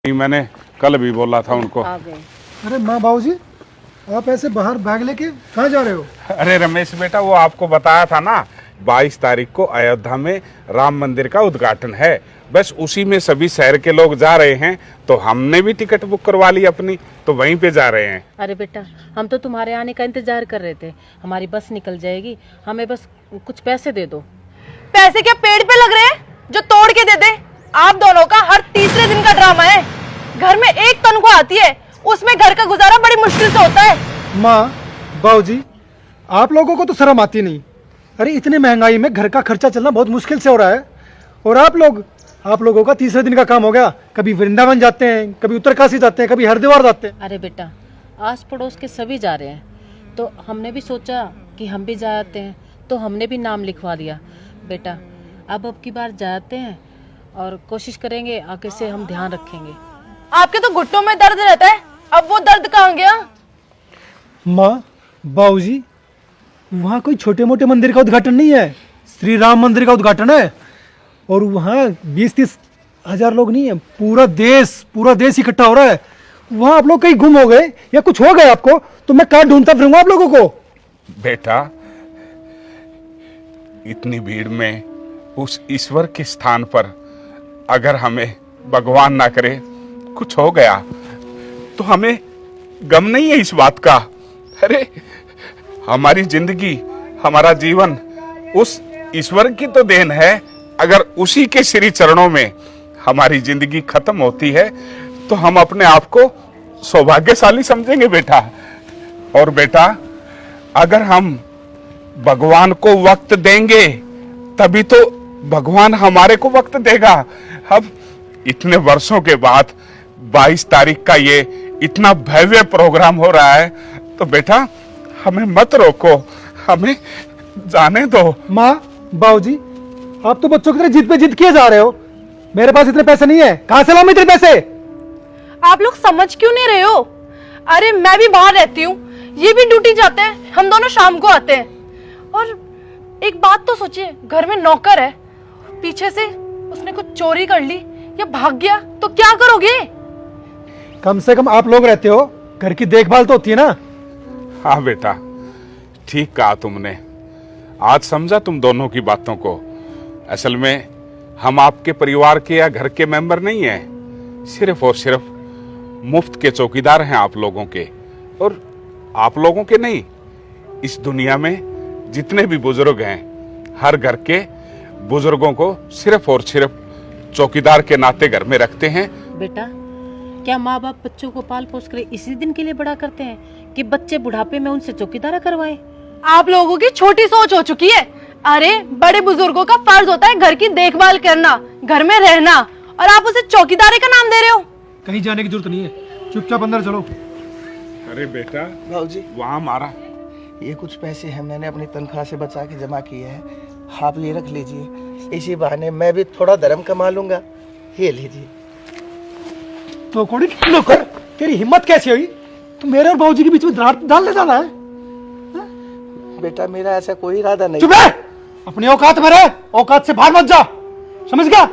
मैंने कल भी बोला था उनको। अरे माँ बाबूजी, आप ऐसे बाहर बैग लेके कहाँ जा रहे हो? अरे रमेश बेटा, वो आपको बताया था ना, 22 तारीख को अयोध्या में राम मंदिर का उद्घाटन है। बस उसी में सभी शहर के लोग जा रहे हैं, तो हमने भी टिकट बुक करवा ली अपनी, तो वहीं पे जा रहे हैं। अरे बेटा, हम तो तुम्हारे आने का इंतजार कर रहे थे। हमारी बस निकल जाएगी, हमें बस कुछ पैसे दे दो। पैसे क्या पेड़ पे लग रहे हैं जो तोड़ के दे दे? आप दोनों का हर तीसरे दिन का ड्रामा है। घर में एक तनख्वाह आती है, उसमें घर का गुजारा बड़ी मुश्किल से होता है। माँ बाबूजी, आप लोगों को तो शर्म आती नहीं। अरे इतनी महंगाई में घर का खर्चा चलना बहुत मुश्किल से हो रहा है, और आप लोगों का तीसरे दिन का काम हो गया। कभी वृंदावन जाते हैं, कभी उत्तरकाशी जाते हैं, कभी हरिद्वार जाते हैं। अरे बेटा, आस पड़ोस के सभी जा रहे हैं, तो हमने भी सोचा कि हम भी जाते हैं, तो हमने भी नाम लिखवा दिया। बेटा, अब की बार जाते हैं और कोशिश करेंगे आगे से हम ध्यान रखेंगे। आपके तो घुटनों में दर्द रहता है, अब वो दर्द कहाँ गया? माँ बाबूजी, वहाँ कोई छोटे मोटे मंदिर का उद्घाटन नहीं है, श्री राम मंदिर का उद्घाटन है। और वहाँ 20-30 हजार लोग नहीं है, पूरा देश इकट्ठा हो रहा है। वहाँ आप लोग कहीं गुम हो गए या कुछ हो गए आपको, तो मैं कहाँ ढूंढता फिरूंगा आप लोगों को। बेटा, इतनी भीड़ में उस ईश्वर के स्थान पर अगर हमें भगवान ना करे कुछ हो गया, तो हमें गम नहीं है इस बात का। अरे हमारी जिंदगी, हमारा जीवन उस ईश्वर की तो देन है। अगर उसी के श्री चरणों में हमारी जिंदगी खत्म होती है, तो हम अपने आप को सौभाग्यशाली समझेंगे बेटा। और बेटा, अगर हम भगवान को वक्त देंगे, तभी तो भगवान हमारे को वक्त देगा। अब इतने वर्षों के बाद 22 तारीख का ये इतना भव्य प्रोग्राम हो रहा है, तो बेटा हमें मत रोको, हमें जाने दो। माँ बाबूजी, आप तो बच्चों की तरह जिद पे जिद किए जा रहे हो। मेरे पास इतने पैसे नहीं है, कहां से लाऊं इतने पैसे? आप लोग समझ क्यों नहीं रहे हो? अरे मैं भी बाहर रहती हूँ, ये भी ड्यूटी जाते हैं, हम दोनों शाम को आते हैं। और एक बात तो सोचिए, घर में नौकर है, पीछे से उसने कुछ चोरी कर ली या भाग गया तो क्या करोगे? कम से कम आप लोग रहते हो, घर की देखभाल तो होती है ना। हाँ बेटा, ठीक कहा तुमने। आज समझा तुम दोनों की बातों को। असल में हम आपके परिवार के या घर के मेंबर नहीं हैं, सिर्फ और सिर्फ मुफ्त के चौकीदार हैं आप लोगों के। और आप लोगों के नहीं, इस दुनिया में जितने भी बुजुर्ग हैं, हर घर के बुजुर्गों को सिर्फ और सिर्फ चौकीदार के नाते घर में रखते हैं। बेटा, क्या माँ बाप बच्चों को पाल पोस कर इसी दिन के लिए बड़ा करते हैं कि बच्चे बुढ़ापे में उनसे चौकीदारा करवाएं? आप लोगों की छोटी सोच हो चुकी है। अरे बड़े बुजुर्गों का फर्ज होता है घर की देखभाल करना, घर में रहना, और आप उसे चौकीदारी का नाम दे रहे हो। कहीं जाने की जरूरत नहीं है, चुपचाप अंदर चलो। अरे बेटा, बाबूजी, वहाँ हमारा ये कुछ पैसे हैं, मैंने अपनी तनख्वाह से बचा के जमा किए हैं, आप ये रख लीजिए। इसी बहाने मैं भी थोड़ा धर्म कमा लूंगा। ये लीजिए। तो कोड़ी नौकर, तेरी हिम्मत कैसी हुई? तू मेरे और बाबूजी के बीच में दरार डालने जाना है? बेटा, मेरा ऐसा कोई इरादा नहीं। चुप है, अपनी औकात में रह, औकात से बाहर मत जा, समझ गया?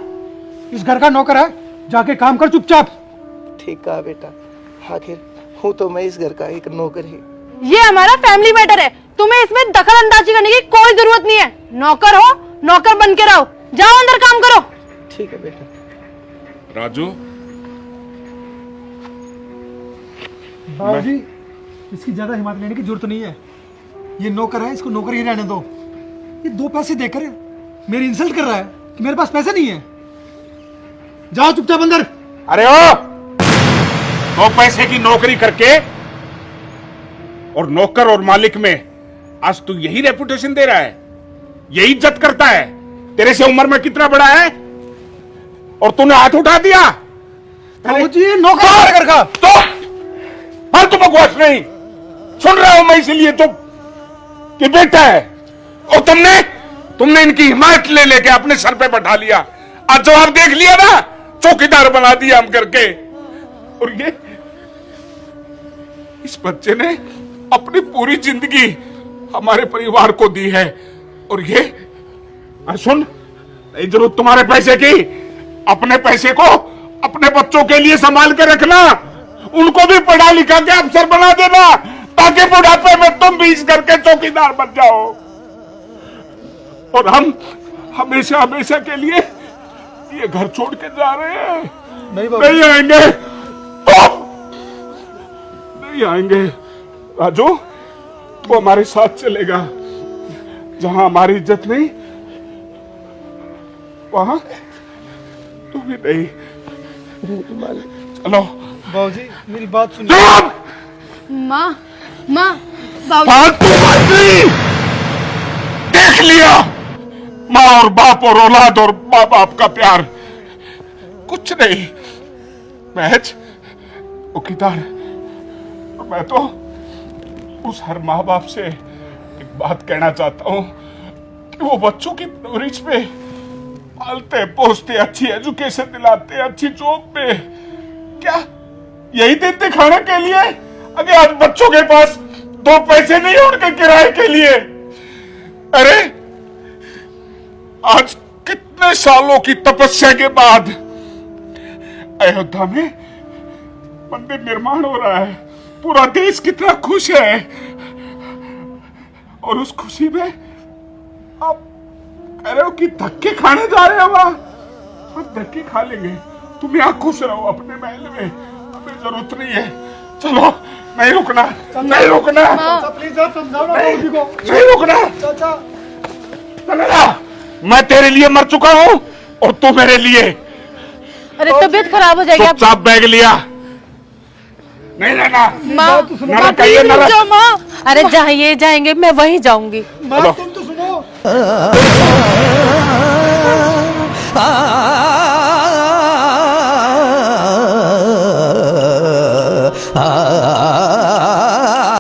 इस घर का नौकर है, जाके काम कर चुपचाप। ठीक कहा बेटा, आखिर हूँ तो मैं इस घर का एक नौकर ही। ये हमारा फैमिली मैटर है, तुम्हें इसमें दखल अंदाजी करने की कोई जरूरत नहीं है। नौकर हो, नौकर बन के रहो, जाओ अंदर काम करो। ठीक है बेटा। राजू, बाबूजी, इसकी ज्यादा हिम्मत लेने की जरूरत नहीं है। ये नौकर है, इसको नौकर ही रहने दो। ये 2 पैसे देकर मेरी इंसल्ट कर रहा है कि मेरे पास पैसे नहीं है। जाओ चुपचाप अंदर। अरे ओ, 2 पैसे की नौकरी करके और नौकर और मालिक में आज तू यही रेपुटेशन दे रहा है, यही इज्जत करता है? तेरे से उम्र में कितना बड़ा है और तूने हाथ उठा दिया? बाबूजी, नौकर है घर का। तो फालतू बकवास नहीं सुन रहा हूं मैं, इसीलिए तो कि बेटा है, और तुमने इनकी हिमायत ले लेके अपने सर पे बैठा लिया। आज जवाब देख लिया ना, चौकीदार बना दिया हम करके। और ये इस बच्चे ने अपनी पूरी जिंदगी हमारे परिवार को दी है, और ये सुन, नहीं जरूरत तुम्हारे पैसे की, अपने पैसे को अपने बच्चों के लिए संभाल के रखना, उनको भी पढ़ा लिखा के अफसर बना देना, ताकि बुढ़ापे में तुम भी इस घर के चौकीदार बन जाओ। और हम हमेशा हमेशा के लिए ये घर छोड़ के जा रहे हैं। नहीं आएंगे, नहीं आएंगे। राजू, वो हमारे साथ चलेगा। जहां हमारी इज्जत नहीं, वहां तुम भी नहीं। चलो बाबूजी मेरी बात सुनिए। माँ माँ बाबू फालतू बात नहीं। देख लिया, माँ और बाप और औलाद और माँ बाप का प्यार कुछ नहीं, महज चौकीदार। मैं तो उस हर माँ बाप से एक बात कहना चाहता हूं कि वो बच्चों की परवरिश पे पालते पोसते, अच्छी एजुकेशन दिलाते, अच्छी जॉब पे, क्या यही देते खाने के लिए? अगर आज बच्चों के पास 2 पैसे नहीं उनके किराए के लिए। अरे आज कितने सालों की तपस्या के बाद अयोध्या में मंदिर निर्माण हो रहा है, पूरा देश कितना खुश है, और उस खुशी में आप कह रहे हो कि धक्के खाने जा रहे हो? वहां हम धक्के खा लेंगे, तुम यहाँ खुश रहो अपने महल में, हमें जरूरत नहीं है। चलो, नहीं रुकना, नहीं रुकना, प्लीज आप समझाओ ना बाबूजी को। नहीं रुकना। चाचा चलेगा, मैं तेरे लिए मर चुका हूँ और तू मेरे लिए। अरे तबीयत खराब हो जाएगी आप। चुपचाप बैग लिया, नहीं रहना। माँ न रखाइए, न रख। माँ, अरे जहाँ ये जाएंगे मैं वहीं जाऊंगी। माँ तुम तो सुनो। आ